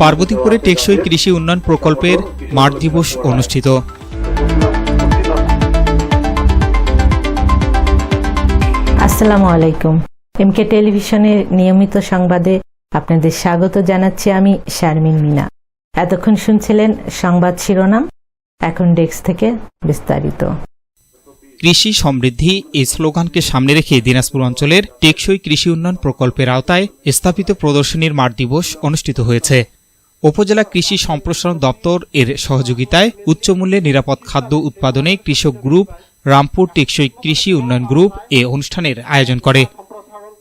পার্বতীপুরে টেকসই কৃষি উন্নয়ন প্রকল্পের মাঠ দিবস অনুষ্ঠিত। আসসালামু আলাইকুম। এমকে টেলিভিশনের নিয়মিত সংবাদে আপনাদের স্বাগত জানাচ্ছি আমি শারমিন মিনা। এতক্ষণ শুনছিলেন সংবাদ শিরোনাম, এখন ডেস্ক থেকে বিস্তারিত। কৃষি সমৃদ্ধি এই স্লোগানকে সামনে রেখে দিনাজপুর অঞ্চলের টেকসই কৃষি উন্নয়ন প্রকল্পের আওতায় স্থাপিত প্রদর্শনীর মাঠ দিবস অনুষ্ঠিত হয়েছে। উপজেলা কৃষি সম্প্রসারণ দপ্তর এর সহযোগিতায় উচ্চমূল্যে নিরাপদ খাদ্য উৎপাদনে কৃষক গ্রুপ রামপুর টেকসই কৃষি উন্নয়ন গ্রুপ এ অনুষ্ঠানের আয়োজন করে।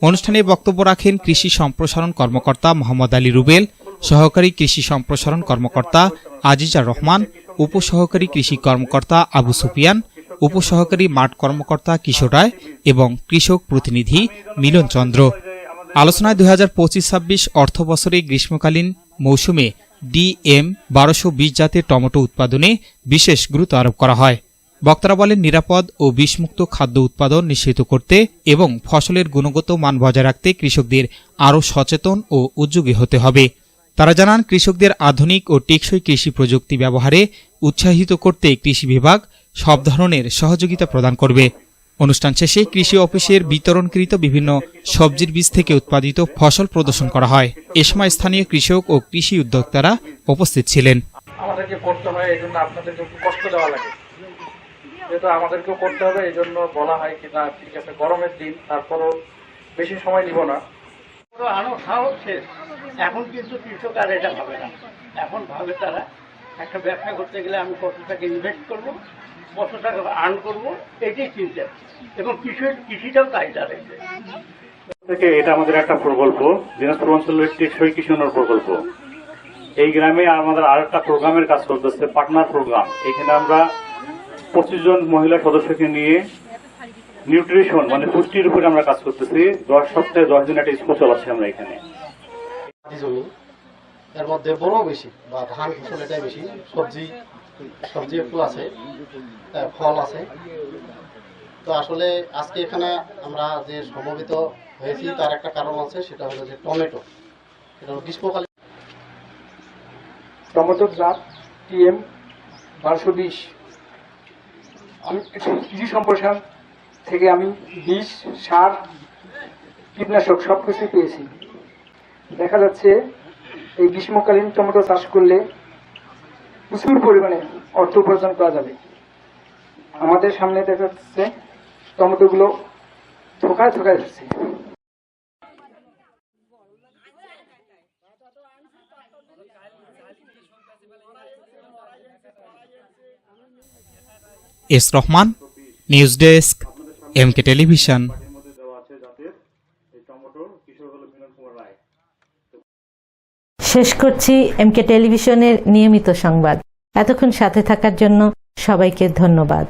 অনুষ্ঠানে বক্তব্য রাখেন কৃষি সম্প্রসারণ কর্মকর্তা মোহাম্মদ আলী রুবেল, সহকারী কৃষি সম্প্রসারণ কর্মকর্তা আজিজা রহমান, উপসহকারী কৃষি কর্মকর্তা আবু সুফিয়ান, উপসহকারী মাঠ কর্মকর্তা কিশোর রায় এবং কৃষক প্রতিনিধি মিলন চন্দ্র। আলোচনায় 2025-26 অর্থ বছরে গ্রীষ্মকালীন মৌসুমে DM 1220 জাতের টমেটো উৎপাদনে বিশেষ গুরুত্ব আরোপ করা হয়। বক্তারা বলেন, নিরাপদ ও বিষমুক্ত খাদ্য উৎপাদন নিশ্চিত করতে এবং ফসলের গুণগত মান বজায় রাখতে কৃষকদের আরও সচেতন ও উদ্যোগী হতে হবে। তারা জানান, কৃষকদের আধুনিক ও টেকসই কৃষি প্রযুক্তি ব্যবহারে উৎসাহিত করতে কৃষি বিভাগ সব ধরনের সহযোগিতা প্রদান করবে। অনুষ্ঠান শেষে কৃষি অফিসের বিতরণকৃত বিভিন্ন সবজির বীজ থেকে উৎপাদিত ফসল প্রদর্শন করা হয়। এ সময় স্থানীয় কৃষক ও কৃষি উদ্যোক্তারা উপস্থিত ছিলেন। আমাদেরকে করতে হয়, এই জন্য আপনাদেরকে কষ্ট দেওয়া লাগে, যেহেতু আমাদেরকেও করতে হবে, এই জন্য বলা হয় কি না ঠিক আছে, গরমের দিন, তারপরও বেশি সময় নিব না। এখন কিন্তু কৃষক আর এটা ভাবে না, এখন ভাবে তারা একটা ব্যবসা করতে গেলে আমি কত টাকা ইনভেস্ট করবো, কত টাকা আর্ন করবো, এটাই চিন্তা। এবং কৃষিটাও তাই দাঁড়াইছে থেকে এটা আমাদের একটা প্রকল্প, দিনাজপুর অঞ্চলের টেকসই কৃষি উন্নয়ন প্রকল্প। এই গ্রামে আমাদের আর একটা প্রোগ্রামের কাজ করতেছে, পার্টনার প্রোগ্রাম। এখানে আমরা 25 জন মহিলা সদস্যকে নিয়ে নিউট্রিশন মানে পুষ্টির উপরে আমরা কাজ করতেছি। 10 সপ্তাহে 10 দিন একটা স্কুল চালাচ্ছি আমরা এখানে। জমি এর মধ্যে বড় বেশি বা ধান ফসল এটাই বেশি, সবজি একটু আছে, ফল আছে। তো আসলে আজকে এখানে আমরা যে সমবেত হয়েছি তার একটা কারণ আছে, সেটা হলো যে টমেটো। এটা হলো গ্রীষ্মকালীন টমেটোর জাত DM 1220। আমি কৃষি সম্প্রসারণ থেকে আমি বীজ, সার, কীটনাশক সবকিছু পেয়েছি। দেখা যাচ্ছে এই গ্রীষ্মকালীন টমেটো চাষ করলে প্রচুর পরিমাণে অর্থ উপার্জন করা যাবে। আমাদের সামনে দেখা যাচ্ছে টমেটোগুলো থোকায় থোকায় যাচ্ছে। S Rahman, news desk, MK television. শেষ করছি এমকে টেলিভিশনের নিয়মিত সংবাদ। এতক্ষণ সাথে থাকার জন্য সবাইকে ধন্যবাদ।